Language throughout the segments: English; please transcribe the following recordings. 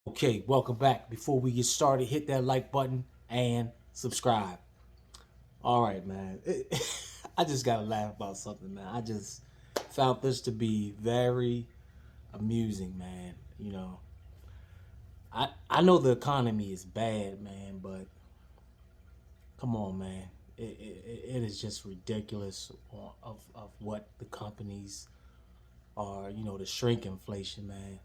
Okay, welcome back. Before we get started, hit that like button and subscribe. All right, man. I just gotta laugh about something, man. I just found this to be very amusing, man. I know the economy is bad, man, but come on, man. It is just ridiculous of what the companies are. The shrinkflation, man.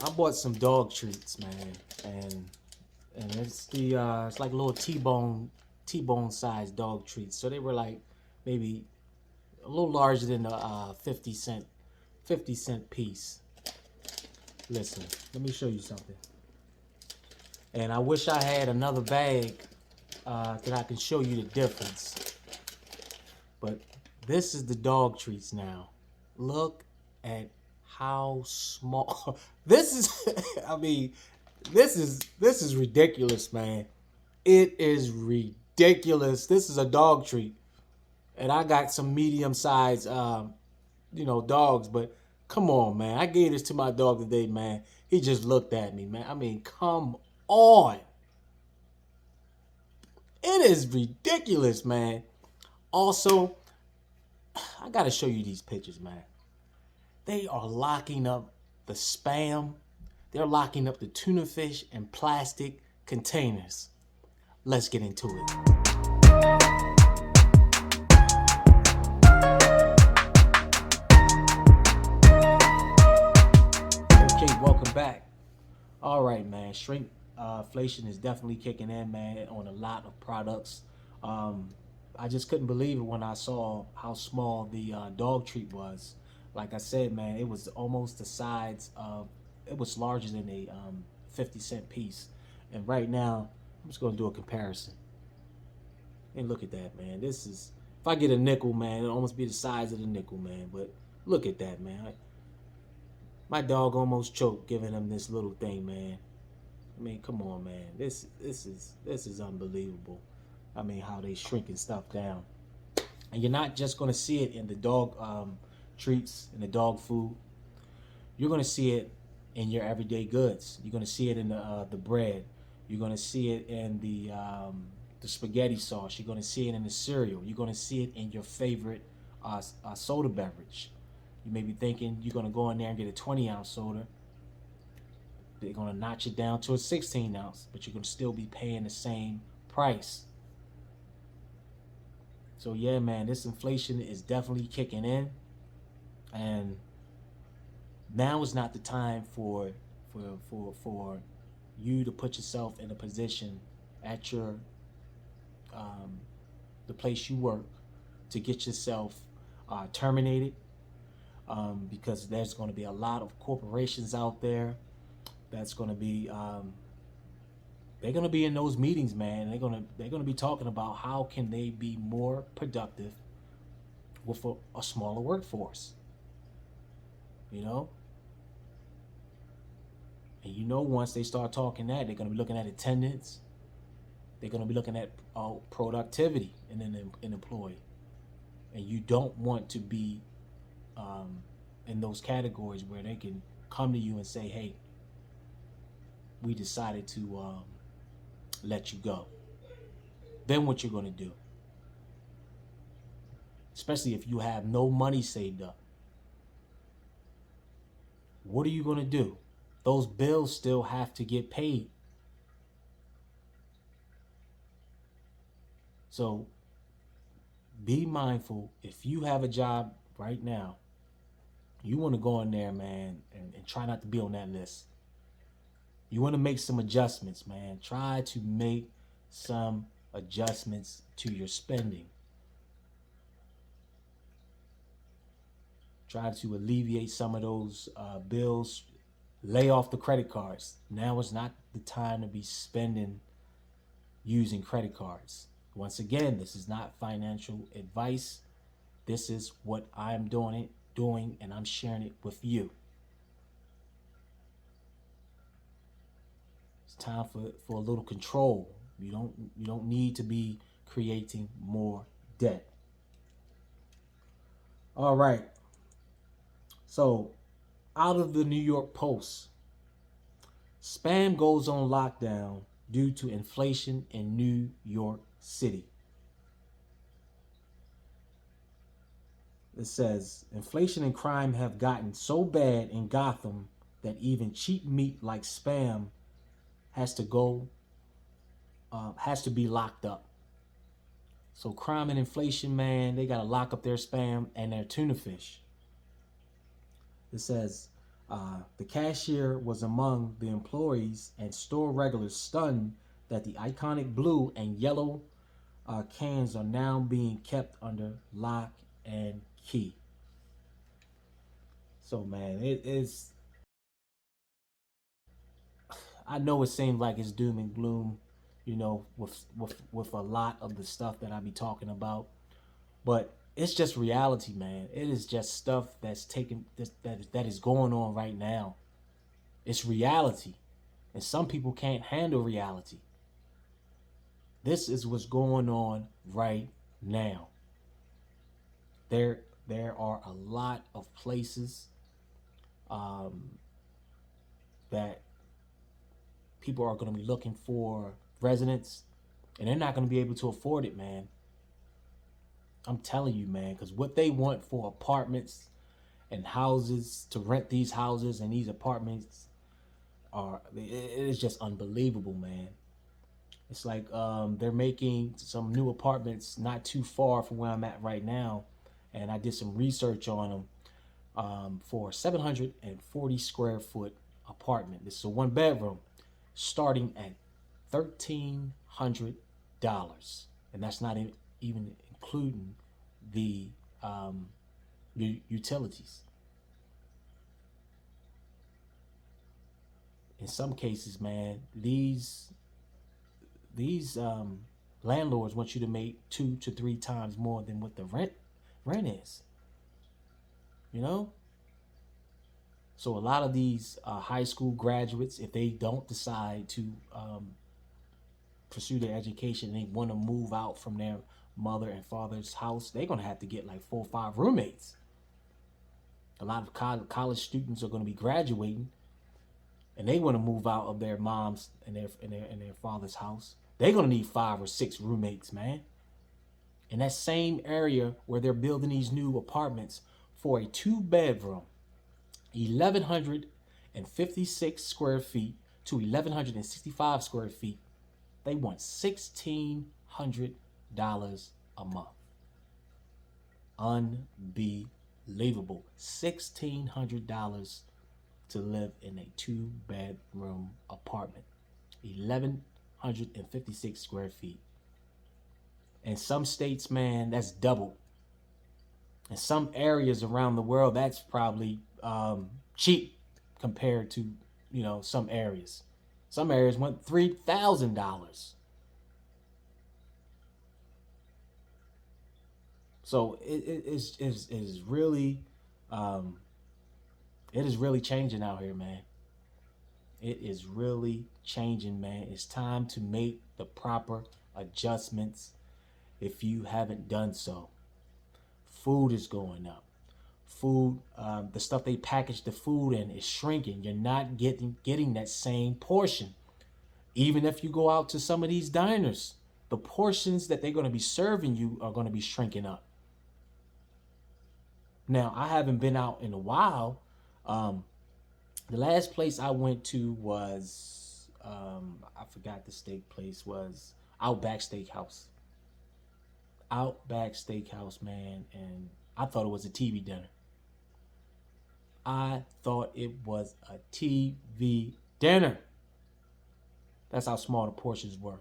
I bought some dog treats, man, and it's like little T-bone sized dog treats. So they were like maybe a little larger than the 50 cent piece. Listen, let me show you something. And I wish I had another bag that I can show you the difference. But this is the dog treats now. Look at how small this is. I mean, this is ridiculous, man. It is ridiculous. This is a dog treat, and I got some medium sized, dogs. But come on, man. I gave this to my dog today, man. He just looked at me, man. I mean, come on. It is ridiculous, man. Also, I gotta show you these pictures, man. They are locking up the spam. They're locking up the tuna fish in plastic containers. Let's get into it. Okay, welcome back. All right, man. Shrinkflation is definitely kicking in, man, on a lot of products. Um, I just couldn't believe it when I saw how small the dog treat was. Like I said, man, it was almost the size of, it was larger than a 50 cent piece. And right now, I'm just going to do a comparison. And look at that, man. If I get a nickel, man, it'll almost be the size of the nickel, man. But look at that, man. My dog almost choked giving him this little thing, man. I mean, come on, man. This is unbelievable. I mean, how they shrinking stuff down, and you're not just gonna see it in the dog treats and the dog food. You're gonna see it in your everyday goods. You're gonna see it in the bread. You're gonna see it in the spaghetti sauce. You're gonna see it in the cereal. You're gonna see it in your favorite soda beverage. You may be thinking you're gonna go in there and get a 20-ounce soda. They're gonna notch it down to a 16-ounce, but you're gonna still be paying the same price. So yeah, man, this inflation is definitely kicking in, and now is not the time for you to put yourself in a position at your the place you work to get yourself terminated, because there's going to be a lot of corporations out there that's going to be they're going to be in those meetings, man. They're going to be talking about how can they be more productive with a smaller workforce, you know. And once they start talking that, they're going to be looking at attendance. They're going to be looking at productivity in an employee, and you don't want to be in those categories where they can come to you and say, "Hey, we decided to let you go." Then what you're going to do, especially if you have no money saved up, what are you going to do? Those bills still have to get paid. So be mindful. If you have a job right now, you want to go in there, man, and try not to be on that list. You want to make some adjustments, man. Try to make some adjustments to your spending. Try to alleviate some of those bills. Lay off the credit cards. Now is not the time to be spending using credit cards. Once again, this is not financial advice. This is what I'm doing, and I'm sharing it with you. It's time for a little control. You don't need to be creating more debt. All right. So, out of the New York Post, Spam goes on lockdown due to inflation in New York City. It says inflation and crime have gotten so bad in Gotham that even cheap meat like spam has to go has to be locked up. So crime and inflation, man, they gotta lock up their spam and their tuna fish. It says the cashier was among the employees and store regulars stunned that the iconic blue and yellow cans are now being kept under lock and key. So man, it is. I know it seems like it's doom and gloom, with a lot of the stuff that I be talking about, but it's just reality, man. It is just stuff that's taking that is going on right now. It's reality, and some people can't handle reality. This is what's going on right now. There are a lot of places um, that people are going to be looking for residents, and they're not going to be able to afford it, man. I'm telling you, man, because what they want for apartments and houses to rent these houses and these apartments it is just unbelievable, man. It's like they're making some new apartments not too far from where I'm at right now, and I did some research on them for 740 square foot apartment. This is a one bedroom, starting at $1,300, and that's not even including the utilities. In some cases, man, these landlords want you to make 2 to 3 times more than what the rent is. You know, so a lot of these high school graduates, if they don't decide to pursue their education, they want to move out from their mother and father's house, they're gonna have to get like 4 or 5 roommates. A lot of college students are going to be graduating, and they want to move out of their mom's and their father's house. They're going to need 5 or 6 roommates, man. In that same area where they're building these new apartments for a 2 bedroom, 1,156 square feet to 1,165 square feet, they want $1,600 a month. Unbelievable. $1,600 to live in a 2 bedroom apartment, 1,156 square feet. In some states, man, that's double. In some areas around the world, that's probably cheap compared to some areas. Some areas want $3,000. So it is really it is really changing out here, man. It is really changing, man. It's time to make the proper adjustments if you haven't done so. Food is going up. Food, the stuff they package the food in is shrinking. You're not getting that same portion. Even if you go out to some of these diners, the portions that they're going to be serving you are going to be shrinking up. Now, I haven't been out in a while. The last place I went to was, I forgot the steak place, was Outback Steakhouse. Outback Steakhouse, man, and I thought it was a TV dinner. I thought it was a TV dinner. That's how small the portions were.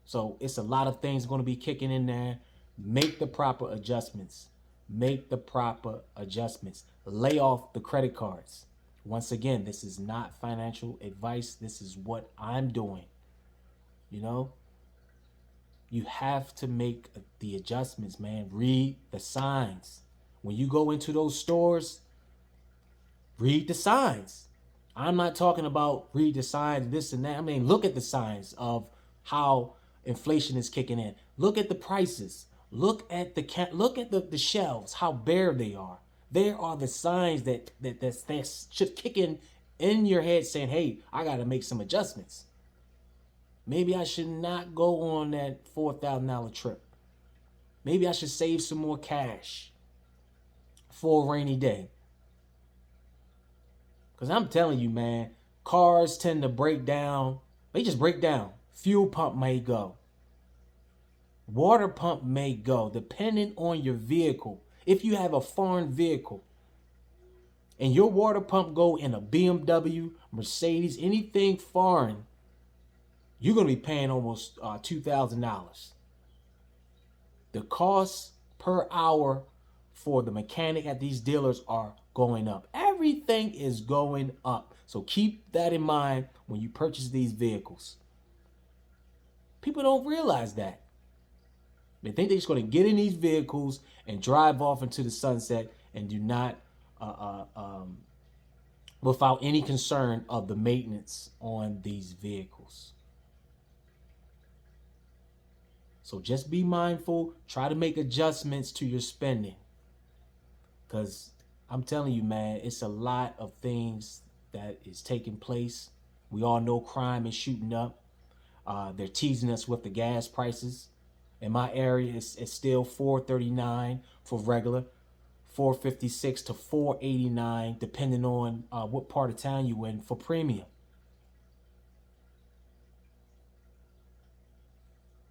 So it's a lot of things going to be kicking in there. Make the proper adjustments. Make the proper adjustments. Lay off the credit cards. Once again, this is not financial advice. This is what I'm doing. You have to make the adjustments, man. Read the signs. When you go into those stores, read the signs. I'm not talking about read the signs, this and that. I mean, look at the signs of how inflation is kicking in. Look at the prices. Look at the shelves, how bare they are. There are the signs that's should kick in in your head saying, hey, I got to make some adjustments. Maybe I should not go on that $4,000 trip. Maybe I should save some more cash for a rainy day. Because I'm telling you, man, cars tend to break down. They just break down. Fuel pump may go. Water pump may go, depending on your vehicle. If you have a foreign vehicle and your water pump go in a BMW, Mercedes, anything foreign, you're going to be paying almost $2,000. The costs per hour for the mechanic at these dealers are going up. Everything is going up. So keep that in mind when you purchase these vehicles. People don't realize that. They think they're just going to get in these vehicles and drive off into the sunset and do not, without any concern of the maintenance on these vehicles. So just be mindful. Try to make adjustments to your spending. Because I'm telling you, man, it's a lot of things that is taking place. We all know crime is shooting up. They're teasing us with the gas prices. In my area, it's still $4.39 for regular, $4.56 to $4.89, depending on what part of town you're in for premium.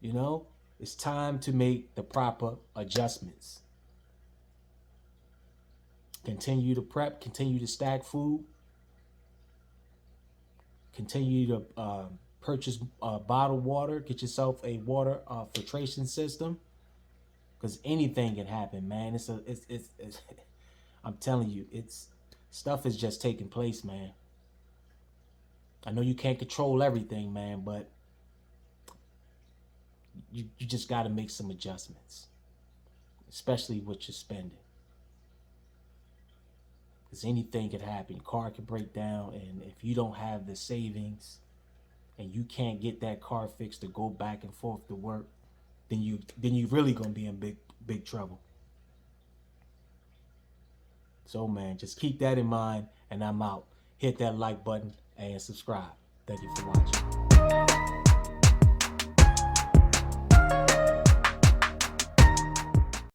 You know, it's time to make the proper adjustments. Continue to prep, continue to stack food, continue to purchase bottled water, get yourself a water filtration system, because anything can happen, man. It's I'm telling you, stuff is just taking place, man. I know you can't control everything, man, but you just got to make some adjustments, especially with your spending. Because anything could happen. Your car could break down, and if you don't have the savings and you can't get that car fixed to go back and forth to work, then you really gonna be in big trouble. So man, just keep that in mind, and I'm out. Hit that like button and subscribe. Thank you for watching.